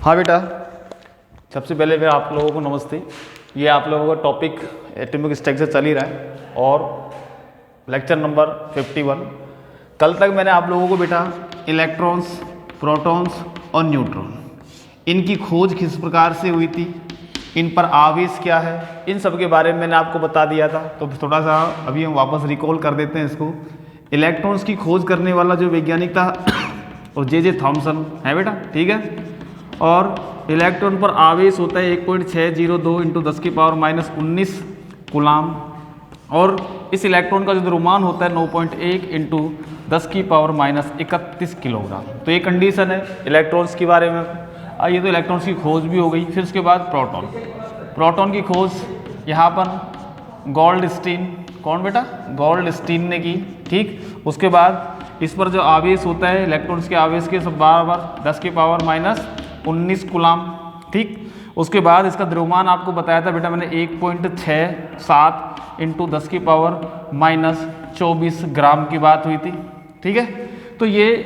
हाँ बेटा, सबसे पहले मैं आप लोगों को नमस्ते। ये आप लोगों का टॉपिक एटॉमिक स्ट्रक्चर चल ही रहा है और लेक्चर नंबर 51। कल तक मैंने आप लोगों को बेटा इलेक्ट्रॉन्स, प्रोटॉन्स और न्यूट्रॉन, इनकी खोज किस प्रकार से हुई थी, इन पर आवेश क्या है, इन सब के बारे में मैंने आपको बता दिया था। तो थोड़ा सा अभी हम वापस रिकॉल कर देते हैं इसको। इलेक्ट्रॉन्स की खोज करने वाला जो वैज्ञानिक था वो जे थॉमसन है बेटा, ठीक है। और इलेक्ट्रॉन पर आवेश होता है 1.602 इंटू 10⁻⁻19 कूलाम, और इस इलेक्ट्रॉन का जो द्रव्यमान होता है 9.1 इंटू 10⁻31 किलोग्राम। तो ये कंडीशन है इलेक्ट्रॉन्स के बारे में। ये तो इलेक्ट्रॉन्स की खोज भी हो गई। फिर उसके बाद प्रोटॉन की खोज यहाँ पर गोल्डस्टीन, कौन बेटा, गोल्डस्टीन ने की, ठीक। उसके बाद इस पर जो आवेश होता है इलेक्ट्रॉन्स के आवेश के सब बराबर 10⁻⁻19 कूलाम, ठीक। उसके बाद इसका द्रव्यमान आपको बताया था बेटा मैंने 1.67 इंटू 10⁻⁻24 ग्राम की बात हुई थी, ठीक है। तो ये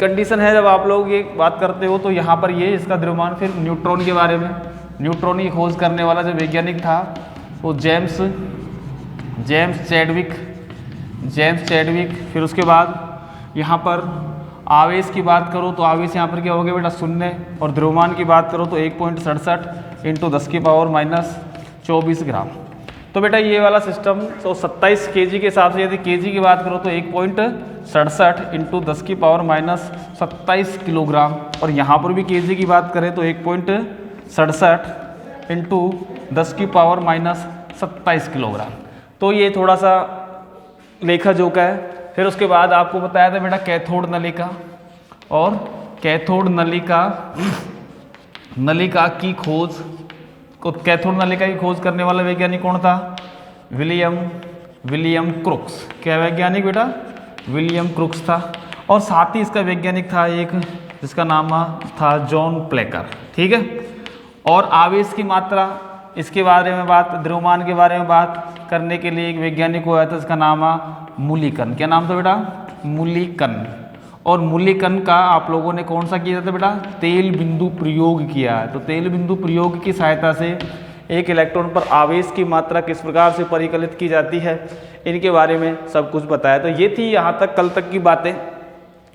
कंडीशन है। जब आप लोग ये बात करते हो तो यहाँ पर ये इसका द्रव्यमान। फिर न्यूट्रॉन के बारे में, न्यूट्रॉन की खोज करने वाला जो वैज्ञानिक था वो जेम्स चैडविक। फिर उसके बाद यहाँ पर आवेश की बात करो तो आवेश यहाँ पर क्या हो गया बेटा 0, और द्रव्यमान की बात करो तो 1.67 इंटू 10⁻⁻24 ग्राम। तो बेटा ये वाला सिस्टम तो 27 kg के हिसाब से, यदि kg की बात करो तो 1.67 इंटू 10⁻⁻27 किलोग्राम, और यहाँ पर भी kg की बात करें तो 1.67 इंटू 10⁻⁻27 किलोग्राम। तो ये थोड़ा सा लेखा जोखा है। फिर उसके बाद आपको बताया था बेटा कैथोड नलिका, और कैथोड नलिका की खोज, कैथोड नलिका की खोज करने वाला वैज्ञानिक कौन था, विलियम क्रुक्स। क्या वैज्ञानिक बेटा, विलियम क्रुक्स था। और साथ ही इसका वैज्ञानिक था एक जिसका नाम था जॉन प्लेकर, ठीक है। और आवेश की मात्रा, इसके बारे में बात, द्रव्यमान के बारे में बात करने के लिए एक वैज्ञानिक हुआ था, इसका नाम मूलिकन। क्या नाम था बेटा, मूलिकन। और मूलिकन का आप लोगों ने कौन सा किया था बेटा, तेल बिंदु प्रयोग किया है। तो तेल बिंदु प्रयोग की सहायता से एक इलेक्ट्रॉन पर आवेश की मात्रा किस प्रकार से परिकलित की जाती है, इनके बारे में सब कुछ बताया। तो ये थी यहाँ तक कल तक की बातें।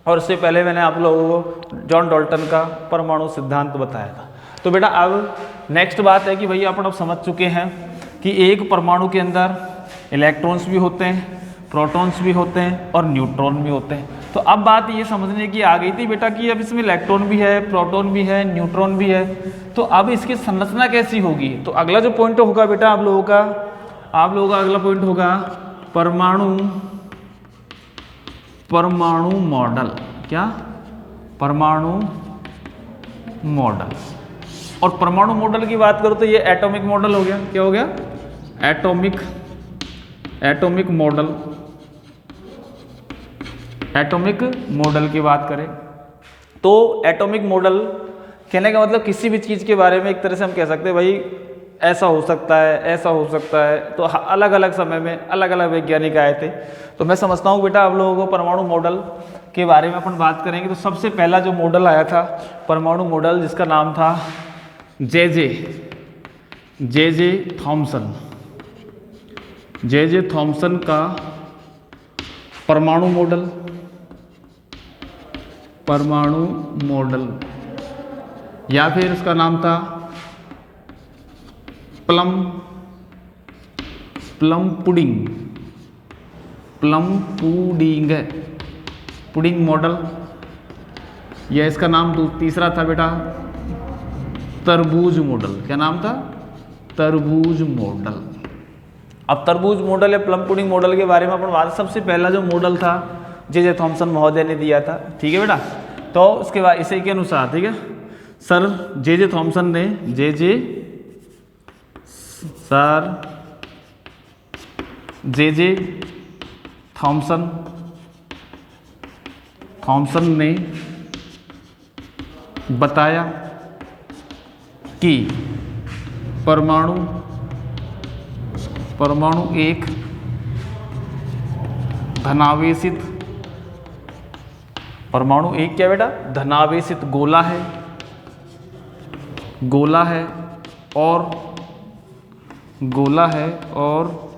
और इससे पहले मैंने आप लोगों को जॉन डाल्टन का परमाणु सिद्धांत बताया था। तो बेटा अब नेक्स्ट बात है कि भैया अपन अब समझ चुके हैं कि एक परमाणु के अंदर इलेक्ट्रॉन्स भी होते हैं, प्रोटॉन्स भी होते हैं और न्यूट्रॉन भी होते हैं। तो अब बात ये समझने की आ गई थी बेटा कि अब इसमें इलेक्ट्रॉन भी है, प्रोटॉन भी है, न्यूट्रॉन भी है, तो अब इसकी संरचना कैसी होगी। तो अगला जो पॉइंट होगा बेटा आप लोगों का अगला पॉइंट होगा परमाणु मॉडल। क्या, परमाणु मॉडल। और परमाणु मॉडल की बात करो तो ये एटॉमिक मॉडल हो गया। क्या हो गया, एटॉमिक मॉडल की बात करें तो एटॉमिक मॉडल कहने का मतलब किसी भी चीज़ के बारे में एक तरह से हम कह सकते हैं भाई ऐसा हो सकता है, ऐसा हो सकता है। तो अलग अलग समय में अलग अलग वैज्ञानिक आए थे। तो मैं समझता हूँ बेटा आप लोगों को परमाणु मॉडल के बारे में अपन बात करेंगे। तो सबसे पहला जो मॉडल आया था परमाणु मॉडल, जिसका नाम था जे थॉमसन का परमाणु मॉडल, या फिर इसका नाम था प्लम पुडिंग मॉडल, या इसका नाम तीसरा था बेटा तरबूज मॉडल। क्या नाम था, तरबूज मॉडल। अब तरबूज मॉडल या प्लम पुडिंग मॉडल के बारे में अपन बात, सबसे पहला जो मॉडल था जे थॉमसन महोदय ने दिया था, ठीक है बेटा। तो उसके बाद इसी के अनुसार, ठीक है, सर जे थॉमसन ने थॉमसन ने बताया कि परमाणु एक धनावेशित, परमाणु एक क्या बेटा, धनावेशित गोला है। गोला है और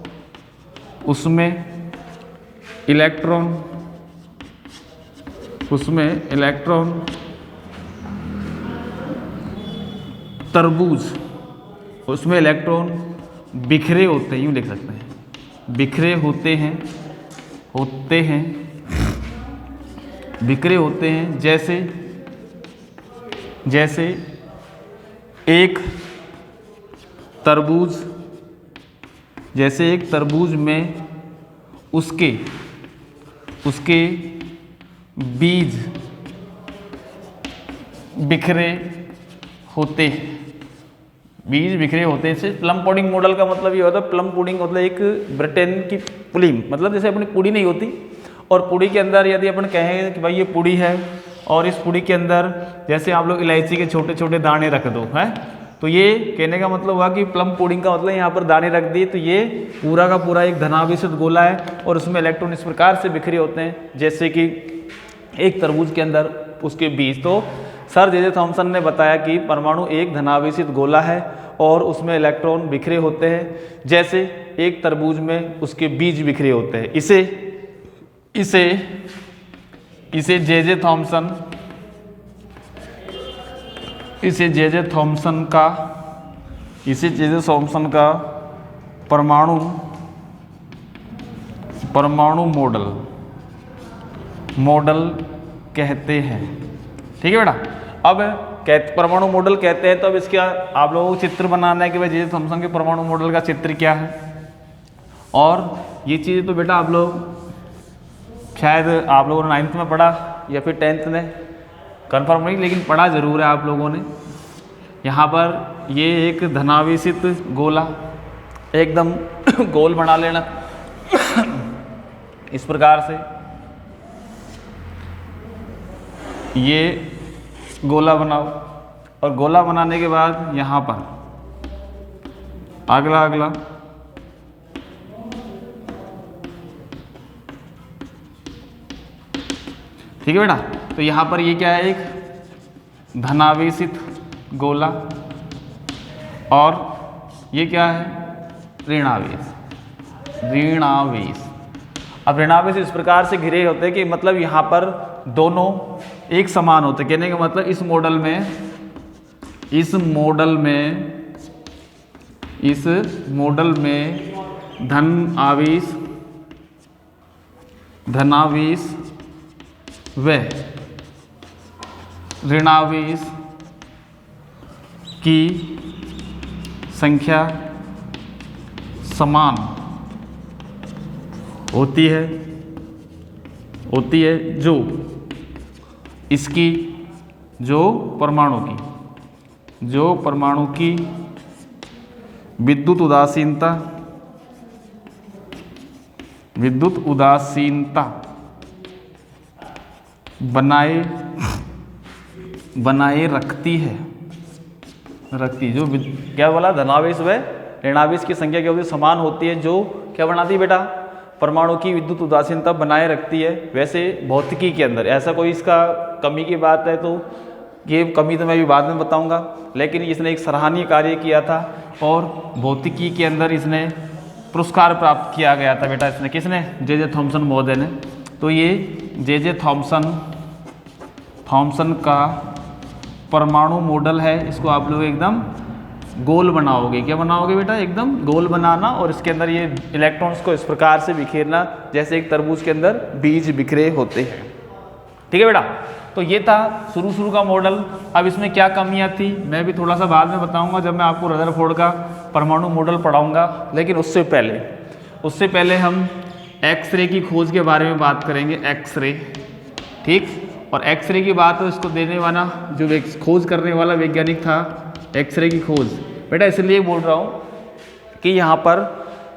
उसमें इलेक्ट्रॉन तरबूज, उसमें इलेक्ट्रॉन बिखरे होते हैं, यूँ लिख सकते हैं, बिखरे होते हैं, बिखरे होते हैं, जैसे एक तरबूज में उसके बीज बिखरे होते हैं। बीज बिखरे होते हैं। इससे प्लम पुडिंग मॉडल का मतलब ये होता है, प्लम पुडिंग मतलब एक ब्रिटेन की पुलिंग, मतलब जैसे अपनी पूड़ी नहीं होती, और पूड़ी के अंदर यदि अपन कहें कि भाई ये पूड़ी है और इस पूड़ी के अंदर जैसे आप लोग इलायची के छोटे छोटे दाने रख दो, हैं, तो ये कहने का मतलब हुआ कि प्लम पुडिंग का मतलब यहाँ पर दाने रख दिए, तो ये पूरा का पूरा एक धनावेशित गोला है और उसमें इलेक्ट्रॉन इस प्रकार से बिखरे होते हैं जैसे कि एक तरबूज के अंदर उसके बीज। तो सर जे थॉमसन ने बताया कि परमाणु एक धनावेशित गोला है और उसमें इलेक्ट्रॉन बिखरे होते हैं जैसे एक तरबूज में उसके बीज बिखरे होते हैं। इसे जे थॉमसन का परमाणु मॉडल कहते हैं। ठीक है बेटा। अब परमाणु मॉडल कहते हैं, तो अब इसका आप लोगों को चित्र बनाना है कि भाई जे थॉमसन के परमाणु मॉडल का चित्र क्या है। और ये चीज़ें तो बेटा आप लोग शायद आप लोगों ने 9th में पढ़ा या फिर 10th में, कंफर्म नहीं, लेकिन पढ़ा जरूर है आप लोगों ने। यहाँ पर ये एक धनावेशित गोला एकदम गोल बना लेना इस प्रकार से, ये गोला बनाओ, और गोला बनाने के बाद यहाँ पर अगला ठीक है बेटा। तो यहाँ पर ये क्या है, एक धनावेशित गोला, और ये क्या है, ऋणावेश। अब ऋणावेश इस प्रकार से घिरे होते हैं कि मतलब यहाँ पर दोनों एक समान होते, कहने का मतलब इस मॉडल में धनावेश व ऋणावेश की संख्या समान होती है जो परमाणु की विद्युत उदासीनता बनाए रखती है। जो क्या बोला, धनावेश व ऋणावेश की संख्या क्या होती है, समान होती है, जो क्या बनाती है बेटा, परमाणु की विद्युत उदासीनता बनाए रखती है। वैसे भौतिकी के अंदर ऐसा कोई इसका कमी की बात है तो ये कमी तो मैं भी बाद में बताऊंगा, लेकिन इसने एक सराहनीय कार्य किया था और भौतिकी के अंदर इसने पुरस्कार प्राप्त किया गया था बेटा। इसने किसने, जे थॉमसन महोदय ने। तो ये जे थॉमसन का परमाणु मॉडल है, इसको आप लोग एकदम गोल बनाओगे। क्या बनाओगे बेटा, एकदम गोल बनाना, और इसके अंदर ये इलेक्ट्रॉन्स को इस प्रकार से बिखेरना जैसे एक तरबूज के अंदर बीज बिखरे होते हैं। ठीक है बेटा। तो ये था शुरू का मॉडल। अब इसमें क्या कमियां थी मैं भी थोड़ा सा बाद में बताऊंगा जब मैं आपको रदरफोर्ड का परमाणु मॉडल पढ़ाऊंगा, लेकिन उससे पहले हम एक्सरे की खोज के बारे में बात करेंगे। एक्सरे, ठीक। और एक्सरे की बात हो, इसको देने वाला जो खोज करने वाला वैज्ञानिक था एक्सरे की खोज, बेटा इसलिए बोल रहा हूँ कि यहाँ पर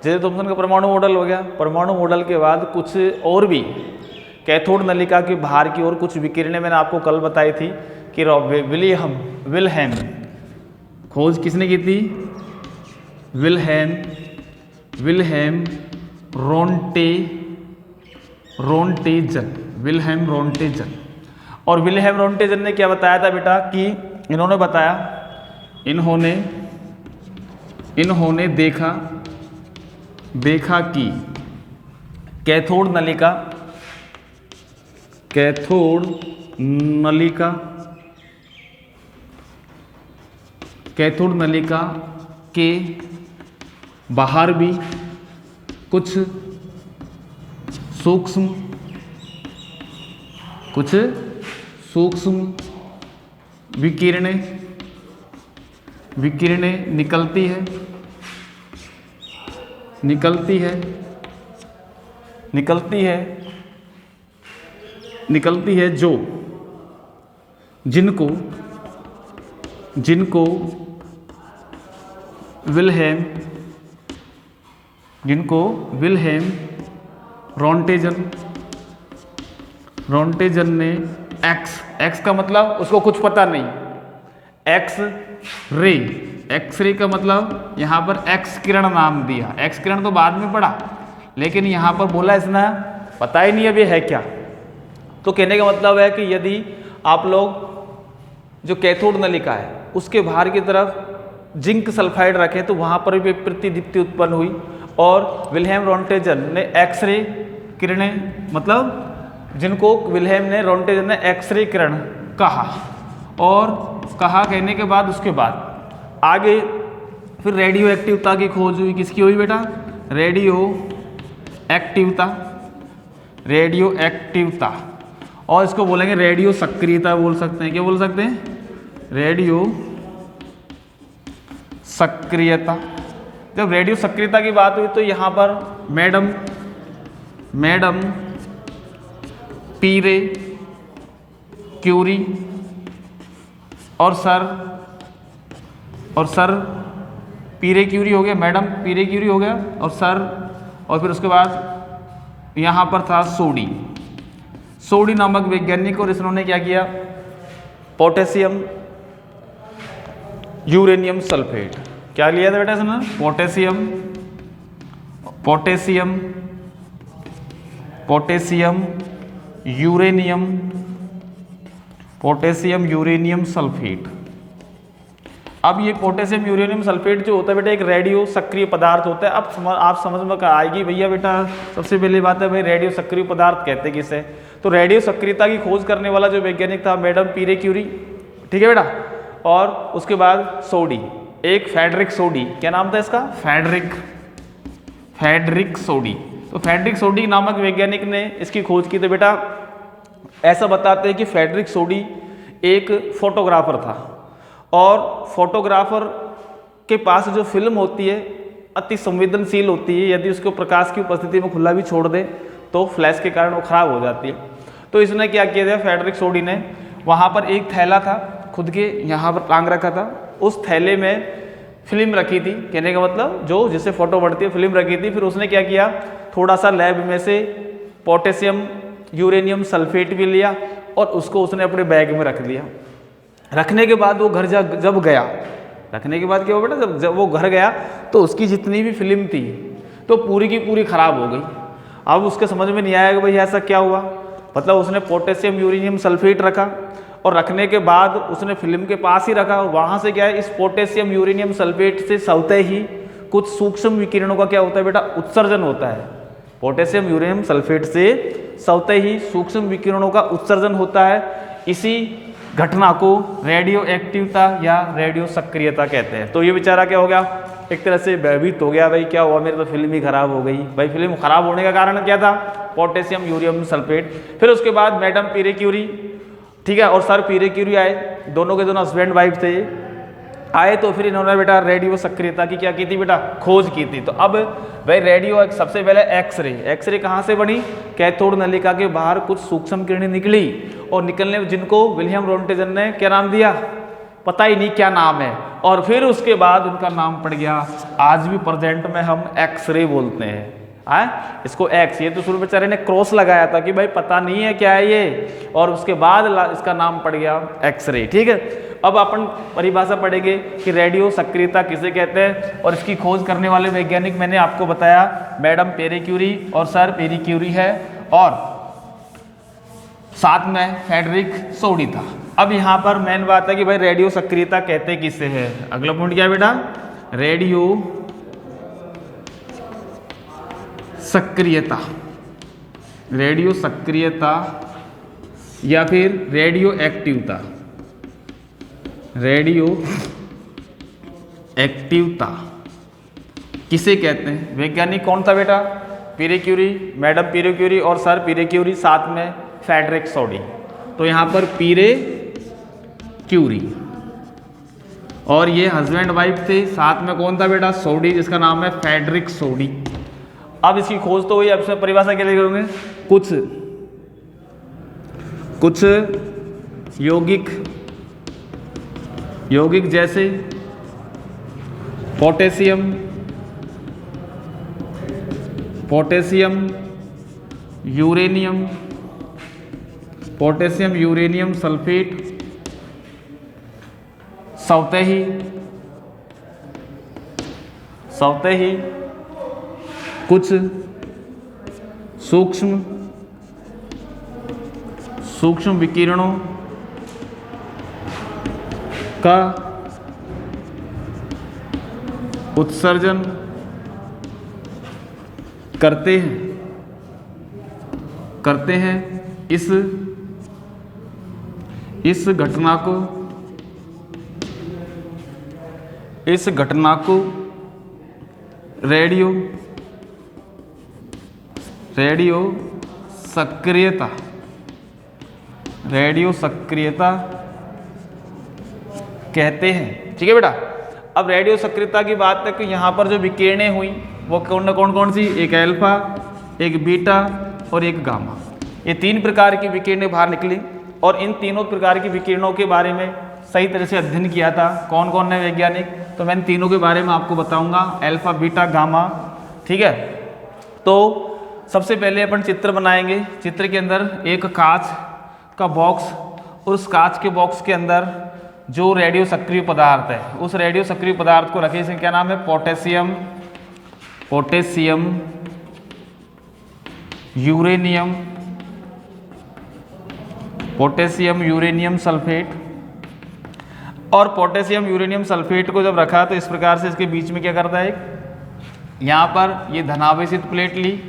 जे थॉमसन का परमाणु मॉडल हो गया। परमाणु मॉडल के बाद कुछ और भी कैथोड नलिका के बाहर की और कुछ विकिरणें मैंने आपको कल बताई थी कि विल्हेम खोज किसने की थी, विल्हेम रोंटेजन। और विल्हेम रोंटेजन ने क्या बताया था बेटा कि इन्होंने बताया इन्होंने देखा कि कैथोड नलिका के बाहर भी कुछ सूक्ष्म विकिरणें निकलती है जो जिनको विल्हेम रोंटेजन ने एक्स का मतलब उसको कुछ पता नहीं, एक्स रे का मतलब यहाँ पर एक्स किरण नाम दिया। एक्स किरण तो बाद में पढ़ा, लेकिन यहाँ पर बोला इसने पता ही नहीं अब ये है क्या। तो कहने का मतलब है कि यदि आप लोग जो कैथोड नलिका है उसके बाहर की तरफ जिंक सल्फाइड रखे तो वहाँ पर भी प्रतिदीप्ति उत्पन्न हुई, और विल्हेम रोंटेजन ने एक्सरे किरणें, मतलब जिनको विल्हेम ने रोंटेजन ने एक्सरे किरण कहा, और कहा कहने के बाद उसके बाद आगे फिर रेडियो एक्टिवता की खोज हुई। किसकी हुई बेटा? रेडियो एक्टिवता, और इसको बोलेंगे रेडियो सक्रियता बोल सकते हैं। क्या बोल सकते हैं? रेडियो सक्रियता। जब रेडियो सक्रियता की बात हुई तो यहाँ पर मैडम पीरे क्यूरी और सर पीरे क्यूरी हो गया, मैडम पीरे क्यूरी हो गया, और सर, और फिर उसके बाद यहाँ पर था सोडी नामक वैज्ञानिक, और इन्होंने क्या किया? Potassium uranium sulphate. क्या लिया था बेटा इसने? Potassium uranium sulphate. अब ये पोटेशियम यूरेनियम सल्फेट जो होता है बेटा एक रेडियो सक्रिय पदार्थ होता है। अब आप समझ में आएगी भैया बेटा, सबसे पहली बात है भाई रेडियो सक्रिय पदार्थ कहते हैं किसे? तो रेडियो सक्रियता की खोज करने वाला जो वैज्ञानिक था मैडम पीरे क्यूरी, ठीक है बेटा, और उसके बाद सोडी, एक फेडरिक सोडी। क्या नाम था इसका? फेडरिक सोडी। तो फेडरिक सोडी नामक वैज्ञानिक ने इसकी खोज की। तो बेटा ऐसा बताते हैं कि फेडरिक सोडी एक फोटोग्राफर था, और फोटोग्राफर के पास जो फिल्म होती है अति संवेदनशील होती है, यदि उसको प्रकाश की उपस्थिति में खुला भी छोड़ दे तो फ्लैश के कारण वो खराब हो जाती है। तो इसने क्या किया था? फेडरिक सोडी ने वहाँ पर एक थैला था, खुद के यहाँ पर टांग रखा था, उस थैले में फिल्म रखी थी। कहने का मतलब जो जिससे फोटो बढ़ती है फिल्म रखी थी। फिर उसने क्या किया? थोड़ा सा लैब में से पोटेशियम यूरेनियम सल्फेट भी लिया और उसको उसने अपने बैग में रख लिया। रखने के बाद वो घर जब गया, रखने के बाद क्या हुआ बेटा? जब वो घर गया तो उसकी जितनी भी फिल्म थी तो पूरी की पूरी खराब हो गई। अब उसके समझ में नहीं आया कि भाई ऐसा क्या हुआ। मतलब उसने पोटेशियम यूरेनियम सल्फेट रखा, और रखने के बाद उसने फिल्म के पास ही रखा, वहाँ से क्या है इस पोटेशियम यूरेनियम सल्फेट से स्वतः ही कुछ सूक्ष्म विकिरणों का क्या होता है बेटा? उत्सर्जन होता है। पोटेशियम यूरेनियम सल्फेट से स्वतः ही सूक्ष्म विकिरणों का उत्सर्जन होता है। इसी घटना को रेडियो एक्टिवता या रेडियो सक्रियता कहते हैं। तो ये बेचारा क्या हो गया? एक तरह से भयभीत हो गया, भाई क्या हुआ, मेरी तो फिल्म ही खराब हो गई। भाई फिल्म खराब होने का कारण क्या था? Potassium uranium sulphate. फिर उसके बाद मैडम पीरे क्यूरी, ठीक है, और सर पीरे क्यूरी आए, दोनों के दोनों हस्बैंड वाइफ थे आए। तो फिर इन्होंने बेटा रेडियो सक्रियता की क्या की थी बेटा? खोज की थी। तो अब भाई रेडियो सबसे पहले एक्सरे कहाँ से बनी? कैथोड नलिका के बाहर कुछ सूक्ष्म किरणें निकली, और निकलने जिनको विलियम रोंटेजन ने क्या नाम दिया? पता ही नहीं क्या नाम है, और फिर उसके बाद उनका नाम पड़ गया, आज भी प्रेजेंट में हम एक्सरे बोलते हैं। इसको एक्स, ये तो शुरू बेचारे ने क्रॉस लगाया था कि भाई पता नहीं है क्या है ये, और उसके बाद इसका नाम पड़ गया एक्सरे। ठीक है, अब अपन परिभाषा पढ़ेंगे कि रेडियो सक्रियता किसे कहते हैं, और इसकी खोज करने वाले वैज्ञानिक मैंने आपको बताया मैडम पेरी क्यूरी और सर पेरी क्यूरी है, और साथ में फेडरिक सोडी था। अब यहाँ पर मेन बात है कि भाई रेडियो सक्रियता कहते किससे है। अगला पॉइंट क्या है बेटा, रेडियो सक्रियता, रेडियो सक्रियता या फिर रेडियो एक्टिवता, रेडियो एक्टिवता किसे कहते हैं। वैज्ञानिक कौन था बेटा, पीरे क्यूरी, मैडम पीरे क्यूरी और सर पीरे क्यूरी, साथ में फ्रेडरिक सोडी। तो यहाँ पर पीरे क्यूरी और ये हस्बैंड वाइफ थे, साथ में कौन था बेटा, सोडी, जिसका नाम है फ्रेडरिक सोडी। अब इसकी खोज तो हुई, अब इसमें परिभाषा क्या लिखोगे, कुछ यौगिक जैसे पोटेशियम यूरेनियम सल्फेट, सौते ही कुछ सूक्ष्म विकिरणों का उत्सर्जन करते हैं। इस घटना को रेडियो सक्रियता कहते हैं। ठीक है बेटा। अब रेडियो सक्रियता की बात है कि यहाँ पर जो विकिरणें हुई वो कौन सी, एक अल्फा, एक बीटा और एक गामा। ये 3 प्रकार की विकिरणें बाहर निकली और इन तीनों प्रकार की विकिरणों के बारे में सही तरह से अध्ययन किया था कौन कौन है वैज्ञानिक, तो मैं इन तीनों के बारे में आपको बताऊंगा, अल्फा बीटा गामा। ठीक है, तो सबसे पहले अपन चित्र बनाएंगे। चित्र के अंदर एक कांच का बॉक्स, उस कांच के बॉक्स के अंदर जो रेडियो सक्रिय पदार्थ है, उस रेडियो सक्रिय पदार्थ को रखे, इसे क्या नाम है, पोटेशियम यूरेनियम सल्फेट। और पोटेशियम यूरेनियम सल्फेट को जब रखा तो इस प्रकार से इसके बीच में क्या करता है, यहाँ पर ये धनावेशित प्लेट ली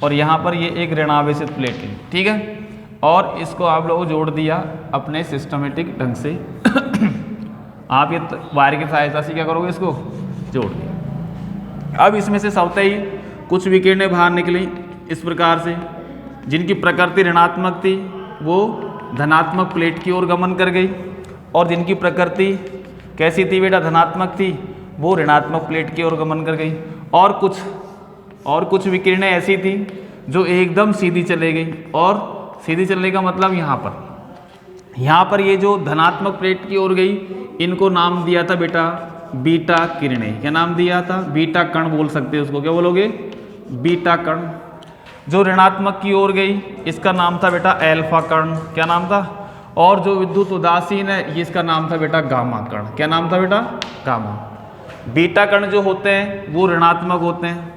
और यहाँ पर ये एक ऋणावेशित प्लेट ली। ठीक है, और इसको आप लोगों को जोड़ दिया अपने सिस्टमेटिक ढंग से। आप ये वायर की सहायता से क्या करोगे, इसको जोड़ दिया। अब इसमें से स्वतः ही कुछ विकिरणें बाहर निकली इस प्रकार से, जिनकी प्रकृति ऋणात्मक थी वो धनात्मक प्लेट की ओर गमन कर गई, और जिनकी प्रकृति कैसी थी बेटा, धनात्मक थी, वो ऋणात्मक प्लेट की ओर गमन कर गई। और कुछ विकिरणें ऐसी थी जो एकदम सीधी चले गई, और सीधी चलने का मतलब यहाँ पर ये जो धनात्मक प्लेट की ओर गई, इनको नाम दिया था बेटा बीटा किरणें। क्या नाम दिया था, बीटा कण बोल सकते हैं उसको, क्या बोलोगे, बीटा कण। जो ऋणात्मक की ओर गई इसका नाम था बेटा अल्फा कण। क्या नाम था, और जो विद्युत उदासीन है ये इसका नाम था बेटा गामा कण। क्या नाम था बेटा, गामा। बीटा कण जो होते हैं वो ऋणात्मक होते हैं,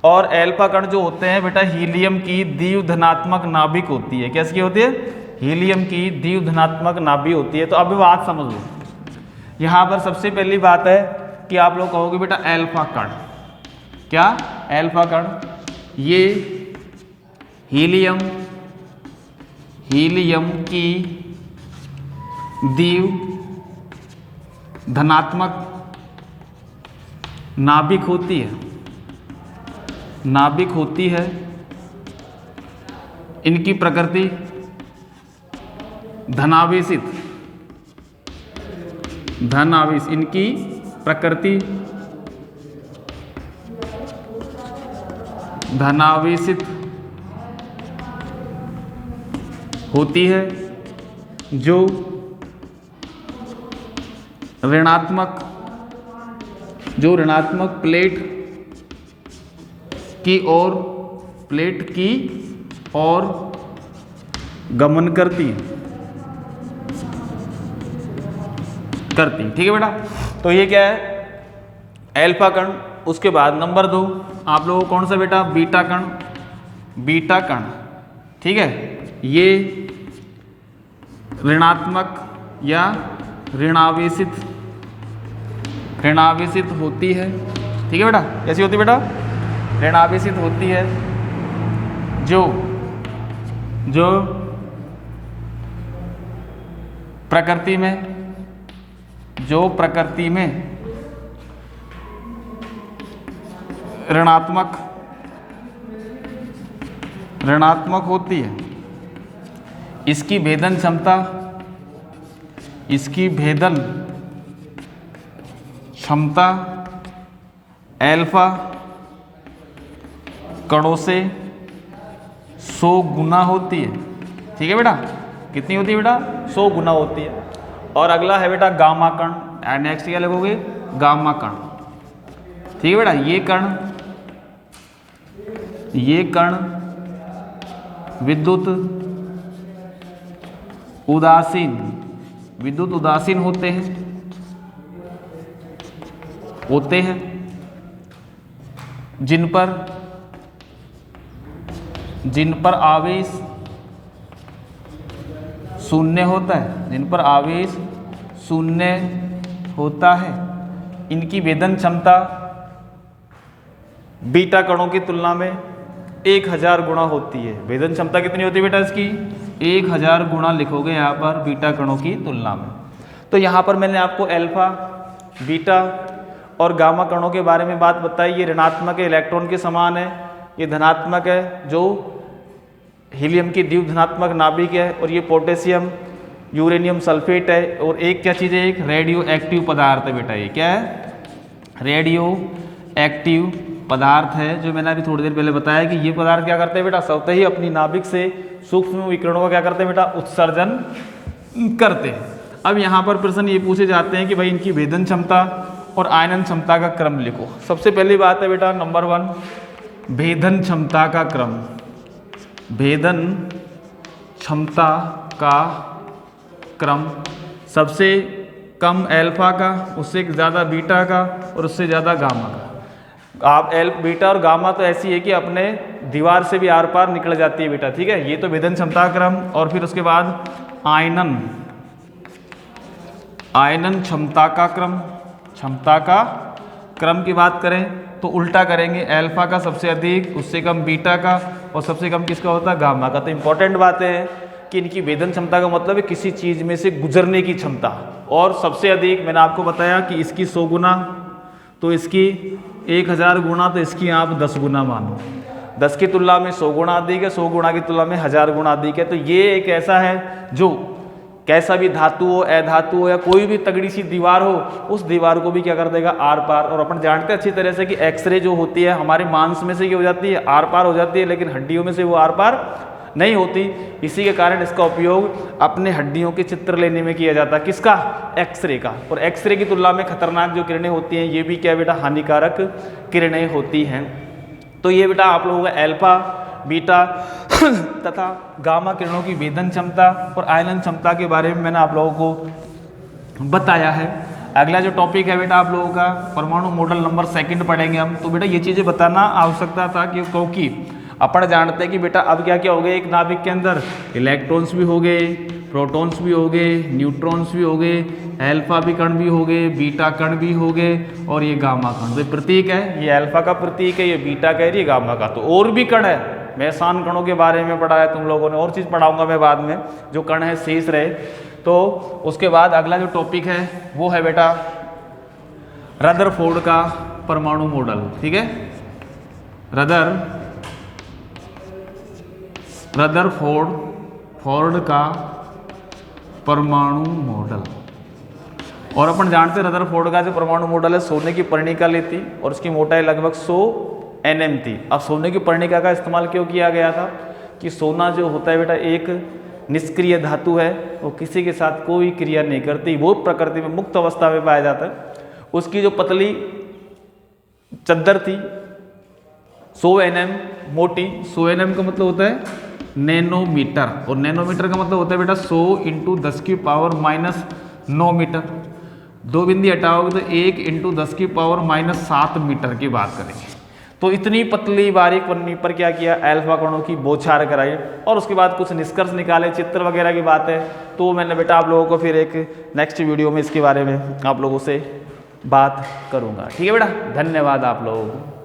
और अल्फा कण जो होते हैं बेटा हीलियम की द्विधनात्मक नाभिक होती है। कैसी होती है, हीलियम की द्विधनात्मक नाभिक होती है। तो अब बात समझ लो, यहाँ पर सबसे पहली बात है कि आप लोग कहोगे बेटा अल्फा कण। क्या, अल्फा कण, ये हीलियम की द्विधनात्मक नाभिक होती है। इनकी प्रकृति धनावेशित, इनकी प्रकृति धनावेशित होती है, जो ऋणात्मक प्लेट की ओर गमन करती। ठीक है बेटा, तो ये क्या है, अल्फा कण। उसके बाद नंबर 2 आप लोगों को कौन सा बेटा, बीटा कण। ठीक है, ये ऋणात्मक या ऋणावेशित होती है। ठीक है बेटा, कैसी होती है बेटा? ऋणावेशित होती है जो प्रकृति में ऋणात्मक होती है। इसकी भेदन क्षमता अल्फा कणों से 100 गुना होती है। ठीक है बेटा, कितनी होती है बेटा? 100 गुना होती है। और अगला है बेटा गामा कण। नेक्स्ट क्या लिखोगे? गामा कण। ठीक है बेटा, ये कण विद्युत उदासीन होते हैं जिन पर आवेश शून्य होता है। इनकी भेदन क्षमता बीटा कणों की तुलना में 1000 गुना होती है। भेदन क्षमता कितनी होती है बेटा इसकी? 1000 गुना लिखोगे यहाँ पर बीटा कणों की तुलना में। तो यहाँ पर मैंने आपको अल्फा, बीटा और गामा कणों के बारे में बात बताई। ये ऋणात्मक है, इलेक्ट्रॉन के समान है। ये धनात्मक है, जो हीलियम की द्विधनात्मक नाभिक है। और ये पोटेशियम यूरेनियम सल्फेट है। और एक क्या चीज़ है? एक रेडियो एक्टिव पदार्थ है बेटा। ये क्या है? रेडियो एक्टिव पदार्थ है, जो मैंने अभी थोड़ी देर पहले बताया कि ये पदार्थ क्या करते हैं बेटा? स्वतः ही अपनी नाभिक से सूक्ष्म विकिरणों का क्या करते हैं बेटा? उत्सर्जन करते हैं। अब यहाँ पर प्रश्न ये पूछे जाते हैं कि भाई इनकी भेदन क्षमता और आयनन क्षमता का क्रम लिखो। सबसे पहली बात है बेटा नंबर 1, भेदन क्षमता का क्रम। भेदन क्षमता का क्रम सबसे कम अल्फा का, उससे ज़्यादा बीटा का और उससे ज़्यादा गामा का। आप बीटा और गामा तो ऐसी है कि अपने दीवार से भी आर पार निकल जाती है बेटा। ठीक है, ये तो भेदन क्षमता क्रम। और फिर उसके बाद आयनन क्षमता का क्रम की बात करें तो उल्टा करेंगे। अल्फा का सबसे अधिक, उससे कम बीटा का और सबसे कम किसका होता है? गामा का। तो इंपॉर्टेंट बात है कि इनकी भेदन क्षमता का मतलब है किसी चीज़ में से गुजरने की क्षमता। और सबसे अधिक मैंने आपको बताया कि इसकी 100 गुना, तो इसकी 1000 गुना, तो इसकी आप 10 गुना मानो। 10 की तुलना में 100 गुना अधिक है, 100 गुना की तुलना में 1000 गुना अधिक है। तो ये एक ऐसा है जो कैसा भी धातु हो, अधातु हो या कोई भी तगड़ी सी दीवार हो, उस दीवार को भी क्या कर देगा? आर पार। और अपन जानते हैं अच्छी तरह से कि एक्सरे जो होती है हमारे मांस में से क्या हो जाती है? आर पार हो जाती है, लेकिन हड्डियों में से वो आर पार नहीं होती। इसी के कारण इसका उपयोग अपने हड्डियों के चित्र लेने में किया जाता है। किसका? एक्सरे का। और एक्सरे की तुलना में खतरनाक जो किरणें होती हैं, ये भी क्या बेटा? हानिकारक किरणें होती हैं। तो ये बेटा आप लोगों का अल्फा, बीटा तथा गामा किरणों की भेदन क्षमता और आयनन क्षमता के बारे में मैंने आप लोगों को बताया है। अगला जो टॉपिक है बेटा आप लोगों का परमाणु मॉडल नंबर 2 पढ़ेंगे हम। तो बेटा ये चीज़ें बताना आवश्यकता था क्योंकि अपन जानते हैं कि बेटा अब क्या क्या हो गए? एक नाभिक के अंदर इलेक्ट्रॉन्स भी हो गए, प्रोटॉन्स भी हो गए, न्यूट्रॉन्स भी हो गए, अल्फा भी कण भी हो गए, बीटा कण भी हो गए और ये गामा कण। तो प्रतीक है, ये अल्फा का प्रतीक है, ये बीटा का है, ये गामा का। तो और भी कण है, मैं शान कणों के बारे में पढ़ा है तुम लोगों ने, और चीज़ पढ़ाऊंगा मैं बाद में, जो कण है शेष रहे। तो उसके बाद अगला जो टॉपिक है वो है बेटा रदरफोर्ड का परमाणु मॉडल। ठीक है, रदरफोर्ड का परमाणु मॉडल। और अपन जानते हैं रदरफोर्ड का जो परमाणु मॉडल है सोने की पर्णिका लेती और उसकी मोटाई लगभग 100 nm थी। अब सोने की पर्णिका का इस्तेमाल क्यों किया गया था? कि सोना जो होता है बेटा एक निष्क्रिय धातु है, वो किसी के साथ कोई क्रिया नहीं करती, वो प्रकृति में मुक्त अवस्था में पाया जाता है। उसकी जो पतली चद्दर थी 100 nm मोटी, 100 nm का मतलब होता है नैनोमीटर, और नैनोमीटर का मतलब होता है बेटा 100 × 10⁻⁹ मीटर। 2 बिंदी हटाओगे तो 1 × 10⁻⁷ मीटर की बात करेंगे। तो इतनी पतली बारीक पन्नी पर क्या किया, अल्फा कणों की बौछार कराई और उसके बाद कुछ निष्कर्ष निकाले, चित्र वगैरह की बात है। तो मैंने बेटा आप लोगों को फिर एक नेक्स्ट वीडियो में इसके बारे में आप लोगों से बात करूंगा। ठीक है बेटा, धन्यवाद आप लोगों को।